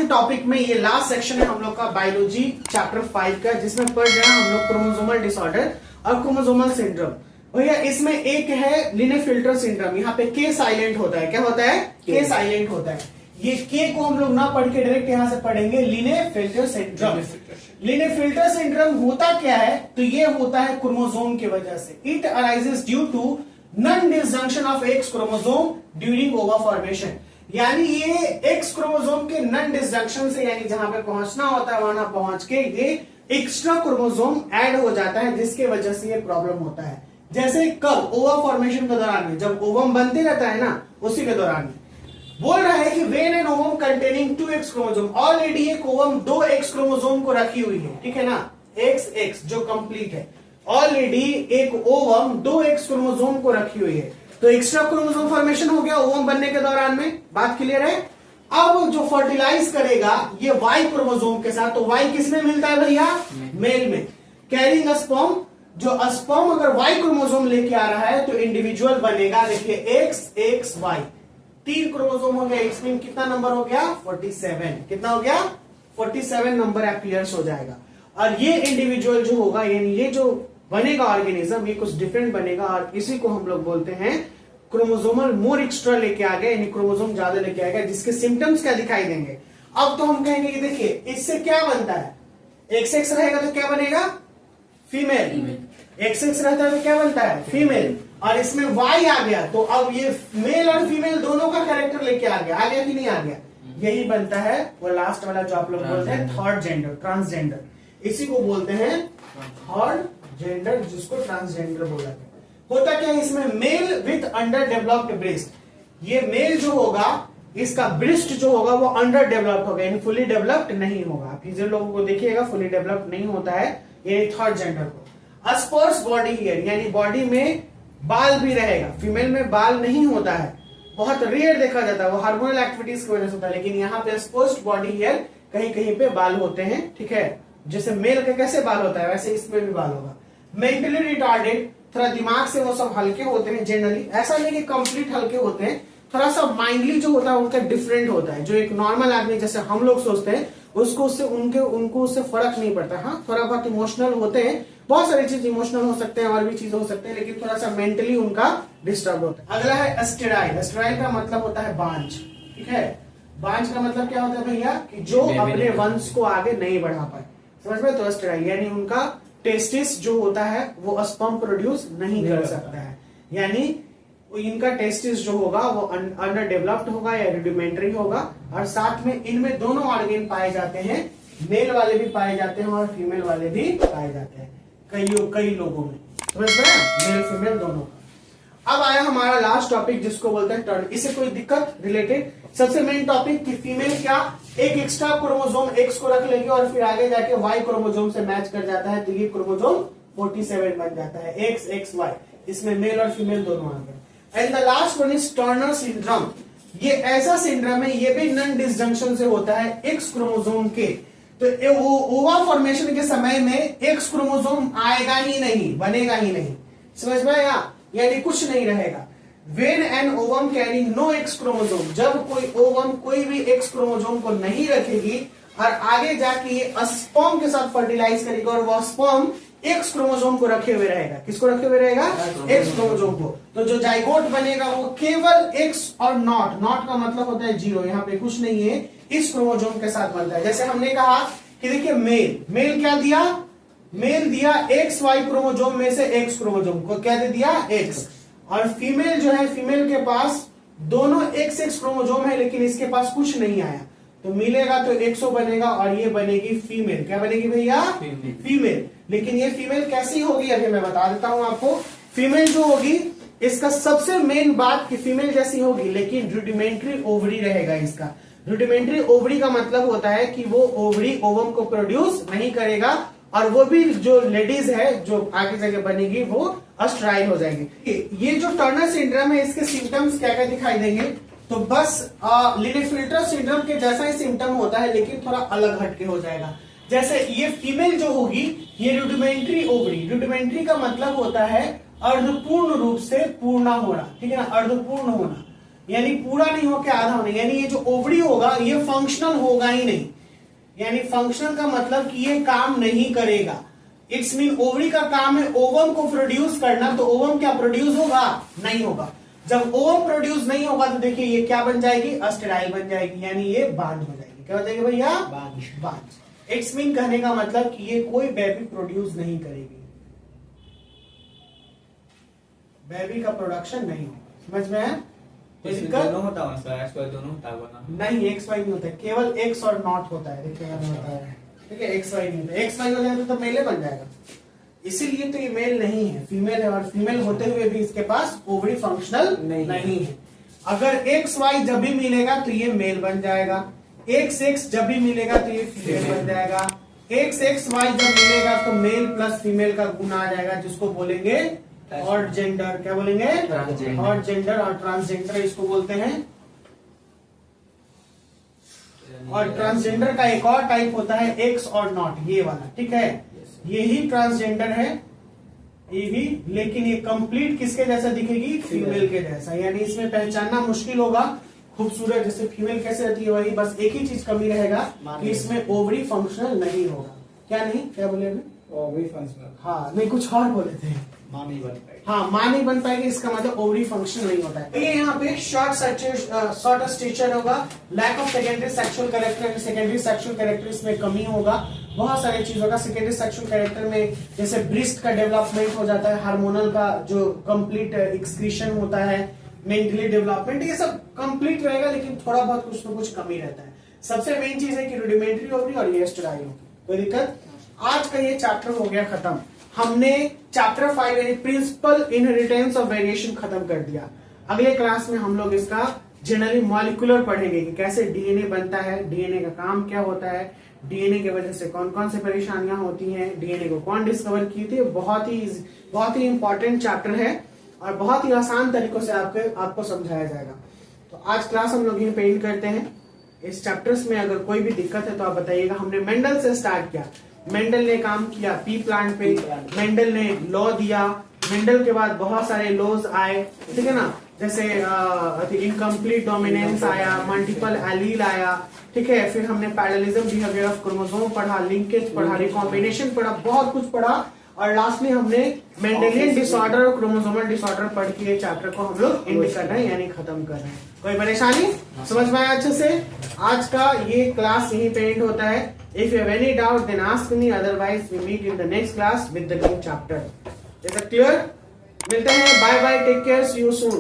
Last topic में, ये last section है हम लोग का बायोलॉजी चैप्टर 5 का, जिसमें पढ़ रहे हैं हम लोग क्रोमोसोमल डिसऑर्डर और क्रोमोसोमल सिंड्रोम। भैया इसमें एक है लिनेफिल्टर सिंड्रोम, यहाँ पे के साइलेंट होता है। क्या होता है? के साइलेंट होता है। ये के को हम लोग ना पढ़ के डायरेक्ट यहां से पढ़ेंगे लिनेफिल्टर सिंड्रोम। लिनेफिल्टर सिंड्रोम होता क्या है? तो ये होता है क्रोमोसोम की वजह से। It arises due to non disjunction of X chromosome during ova formation. यानी ये एक्स क्रोमोसोम के नॉन डिसजंक्शन से, यानी जहां पे पहुंचना होता है वहां पहुंच के ये एक्स्ट्रा क्रोमोसोम ऐड हो जाता है, जिसके वजह से ये प्रॉब्लम होता है। जैसे कब? ओवा फॉर्मेशन के दौरान में, जब ओवम बनते रहता है ना, उसी के दौरान में बोल रहा है कि when an ovum containing 2x chromosome, already एक ओवम 2x क्रोमोसोम को रखी हुई है, ठीक है ना, XX जो कंप्लीट है, ऑलरेडी एक ओवम 2x क्रोमोसोम को रखी हुई है, तो एक्स्ट्रा क्रोमोसोम फॉर्मेशन हो गया ओवम बनने के दौरान में। बात क्लियर है? अब जो फर्टिलाइज करेगा ये Y क्रोमोसोम के साथ, तो Y किसमें मिलता है भैया? मेल में। कैरिंग अ स्पर्म, जो स्पर्म अगर Y क्रोमोसोम लेके आ रहा है तो इंडिविजुअल बनेगा, देखिए XXY, 3 क्रोमोसोम हो गया, इसमें कितना नंबर हो गया? 47। कितना हो गया? 47 नंबर अपीयर्स हो जाएगा। और ये इंडिविजुअल जो होगा, यानी ये जो बनेगा ऑर्गेनिज्म, ये कुछ डिफरेंट बनेगा, और इसी को हम लोग बोलते हैं क्रोमोसोमल मोर एक्स्ट्रा लेके आ गया, यानी क्रोमोसोम ज्यादा लेके आ गया, जिसके सिम्टम्स क्या दिखाई देंगे। अब तो हम कहेंगे कि देखिए इससे क्या बनता है, XX रहेगा तो क्या बनेगा? फीमेल। XX रहता है तो क्या बनता है? फीमेल। और इसमें Y आ गया तो अब ये मेल और फीमेल दोनों का कैरेक्टर लेके आ गया कि नहीं आ गया? यही बनता है वो लास्ट वाला जो आप लोग बोलते हैं थर्ड जेंडर, ट्रांसजेंडर। इसी को बोलते हैं थर्ड जेंडर, जिसको ट्रांसजेंडर बोला जाता है। होता क्या है इसमें? Mail with under developed breast. ये मेल जो होगा, इसका ब्रेस्ट जो होगा वो अंडर डेवलप्ड होगा, यानी फुली डेवलप्ड नहीं होगा। आप जिन लोगों को देखिएगा फुली डेवलप्ड नहीं होता है ये थर्ड जेंडर को। स्पर्स बॉडी हियर, यानी बॉडी में बाल भी रहेगा। फीमेल में बाल नहीं होता है, बहुत रेयर देखा जाता है, वो हार्मोनल एक्टिविटीज की वजह से होता है, लेकिन यहाँ पे स्पर्स बॉडी हियर कहीं कहीं पे बाल होते हैं, ठीक है। जैसे मेल के कैसे बाल होता है वैसे इसमें भी बाल होगा। मेंटली रिटार्डेड, थोड़ा दिमाग से वो सब हल्के होते हैं जनरली, ऐसा नहीं कि कंप्लीट हल्के होते हैं, थोड़ा सा माइंडली जो होता है उनका डिफरेंट होता है। जो एक नॉर्मल आदमी जैसे हम लोग सोचते हैं उसको उससे उनको उससे फर्क नहीं पड़ता। हाँ, थोड़ा बहुत इमोशनल होते हैं, बहुत सारी चीज इमोशनल हो सकते हैं और भी चीज हो सकते हैं, लेकिन थोड़ा सा मेंटली उनका डिस्टर्ब होता है। अगला है स्टेराइल। स्टेराइल का मतलब होता है बांझ, ठीक है। बांझ का मतलब क्या होता है भैया? कि जो अपने वंश को आगे नहीं बढ़ा पाए, समझ में? तो स्टेराइल यानी उनका टेस्टिस जो होता है वो स्पर्म प्रोड्यूस नहीं कर सकता है, यानी इनका टेस्टिस जो होगा वो अंडर डेवलप्ड होगा या रुडिमेंट्री होगा। और साथ में इनमें दोनों ऑर्गेन पाए जाते हैं, मेल वाले भी पाए जाते हैं और फीमेल वाले भी पाए जाते हैं कई लोगों में, समझ में? मेल फीमेल दोनों का। अब आया हमारा लास्ट टॉपिक जिसको बोलते हैं टर्न। इससे कोई दिक्कत रिलेटेड? सबसे मेन टॉपिक कि फीमेल क्या एक एक्स्ट्रा क्रोमोसोम एक्स को रख लेगी और फिर आगे जाके वाई क्रोमोसोम से मैच कर जाता है, तो ये क्रोमोसोम 47 बन जाता है, XXY। इसमें मेल और फीमेल दोनों आ गए। And the last one is Turner syndrome. ये ऐसा सिंड्रोम है, ये भी नॉन डिसजंक्शन से होता है एक्स क्रोमोसोम के। तो ओवा फॉर्मेशन के समय में एक्स क्रोमोसोम आएगा ही नहीं, बनेगा ही नहीं, समझ में आया? यानी कुछ नहीं रहेगा। When an ovum carrying no X chromosome, जब कोई ओवम कोई भी एक्स क्रोमोसोम को नहीं रखेगी और आगे जाके ये स्पर्म के साथ फर्टिलाइज करेगा और वह स्पर्म एक्स क्रोमोसोम को रखे हुए रहेगा। किसको रखे हुए रहेगा? एक्स क्रोमोसोम को। तो जो जाइगोट बनेगा वो केवल एक्स और नॉट का मतलब होता है 0, यहाँ पे कुछ नहीं है, इस क्रोमोसोम के साथ बनता है। जैसे हमने कहा कि देखिए मेल क्या दिया? मेल दिया XY क्रोमोसोम में से एक्स क्रोमोसोम को क्या दे दिया? एक्स। और फीमेल जो है, फीमेल के पास दोनों XX क्रोमोसोम है, लेकिन इसके पास कुछ नहीं आया, तो मिलेगा तो XO बनेगा और ये बनेगी फीमेल। क्या बनेगी भैया? फीमेल। लेकिन ये फीमेल कैसी होगी अभी मैं बता देता हूं आपको। फीमेल जो होगी इसका सबसे मेन बात कि फीमेल जैसी होगी, लेकिन रुडिमेंट्री ओवरी रहेगा इसका। रुडिमेंट्री ओवरी का मतलब होता है कि वो ओवरी ओवम को प्रोड्यूस नहीं करेगा, और वो भी जो लेडीज है जो आगे जगह बनेगी वो अस्ट्राइल हो जाएगी। ये जो टर्नर सिंड्रोम है इसके सिम्टम्स क्या क्या दिखाई देंगे? तो बस लिनेफिल्टर सिंड्रोम के जैसा ही सिम्टम होता है, लेकिन थोड़ा अलग हटके हो जाएगा। जैसे ये फीमेल जो होगी ये रुडिमेंट्री ओवरी, रुडिमेंट्री का मतलब होता है अर्धपूर्ण रूप से पूर्ण होना, ठीक है ना, अर्धपूर्ण होना। यानी पूरा नहीं होके आधा होने, यानी ये जो ओवरी होगा ये फंक्शनल होगा ही नहीं। यानी फंक्शनल का मतलब कि ये काम नहीं करेगा। इट्स मीन ओवरी का काम है ओवम को प्रोड्यूस करना, तो ओवम क्या प्रोड्यूस होगा? नहीं होगा। जब ओवम प्रोड्यूस नहीं होगा तो देखिए ये क्या बन जाएगी? अस्टेराइल बन जाएगी, यानी ये बांझ हो जाएगी। क्या हो जाएगी भैया? बांझ। इट्स मीन कहने का मतलब कि ये कोई बेबी प्रोड्यूस नहीं करेगी, बेबी का प्रोडक्शन नहीं होगा। समझ में है? दोनों होता है, एक्स वाई दोनों होता है? नहीं, एक्स वाई नहीं होता है, केवल एक्स और नॉट होता है। देखिए होता है, ठीक है, एक्स वाई नहीं होता। एक्स वाई हो जाएगा तो मेल बन जाएगा, इसीलिए तो ये मेल नहीं है, फीमेल है। और फीमेल होते हुए भी इसके पास ओवरी फंक्शनल नहीं है। अगर एक्स वाई जब भी मिलेगा तो ये मेल बन जाएगा, एक्स एक्स जब भी मिलेगा तो ये फीमेल बन जाएगा, एक्स एक्स वाई जब मिलेगा तो मेल प्लस फीमेल का गुना आ जाएगा, जिसको बोलेंगे और जेंडर। क्या बोलेंगे? और जेंडर। और ट्रांसजेंडर इसको बोलते हैं। और ट्रांसजेंडर का एक और टाइप होता है एक्स और नॉट, ये वाला, ठीक है। यही ट्रांसजेंडर है ये भी, लेकिन ये कंप्लीट किसके जैसा दिखेगी? फीमेल के जैसा। यानी इसमें पहचानना मुश्किल होगा। खूबसूरत जैसे फीमेल कैसे रहती है वही, बस एक ही चीज कमी रहेगा कि इसमें ओवरी फंक्शनल नहीं होगा। क्या नहीं? क्या बोले अभी? Ovary functional. हाँ, नहीं कुछ और बोले थे। मां नहीं बन पाएगी। हाँ, मां नहीं बन पाएगी, इसका मतलब ओवरी फंक्शन नहीं होता है। ये यहाँ पे शॉर्ट स्टेचर होगा, lack of secondary sexual character, secondary sexual character इसमें कमी होगा, बहुत सारी चीजों का। सेकेंडरी सेक्सुअल कैरेक्टर में जैसे ब्रेस्ट का डेवलपमेंट हो जाता है, हार्मोनल का जो कंप्लीट एक्सक्रीशन होता है, मेंटली डेवलपमेंट, ये सब कंप्लीट रहेगा, लेकिन थोड़ा बहुत कुछ न कुछ कमी रहता है। सबसे मेन चीज है कि रूडिमेंट्री ओवरी और ये स्टेराइल होगी। कोई दिक्कत? आज का ये चैप्टर हो गया खत्म। हमने चैप्टर 5 यानी प्रिंसिपल इनहेरिटेंस ऑफ वेरिएशन खत्म कर दिया। अगले क्लास में हम लोग इसका जनरली मॉलिक्यूलर पढ़ेंगे कि कैसे डीएनए बनता है, डीएनए का काम क्या होता है, डीएनए की वजह से कौन कौन से परेशानियां होती हैं, डीएनए को कौन डिस्कवर की थी। बहुत ही इंपॉर्टेंट चैप्टर है और बहुत ही आसान तरीकों से आपको समझाया जाएगा। तो आज क्लास हम लोग यहीं पे एंड करते हैं। इस चैप्टर्स में अगर कोई भी दिक्कत है तो आप बताइएगा। हमने मेंडल से स्टार्ट किया, मेंडल ने काम किया पी प्लांट पे, मेंडल ने लॉ दिया, मेंडल के बाद बहुत सारे लॉज आए, ठीक है ना, जैसे इनकम्प्लीट डोमिनेंस आया, मल्टीपल एलील आया, ठीक है। फिर हमने पैरेललिज्म बिहेवियर ऑफ क्रोमोसोम पढ़ा, लिंकेज पढ़ा, रिकॉम्बिनेशन पढ़ा, बहुत कुछ पढ़ा। और लास्ट में हमने मेंडेलियन डिसऑर्डर और क्रोमोसोमल डिसऑर्डर पढ़ के ये चैप्टर को हम लोग एंड कर रहे हैं, यानी खत्म कर रहे हैं। कोई परेशानी? समझ में आया अच्छे से? आज का ये क्लास यहीं पे एंड होता है। If you have any doubt then ask me, otherwise we meet in the next class with the new chapter. Is it clear? मिलते हैं, bye bye, take care, see you soon.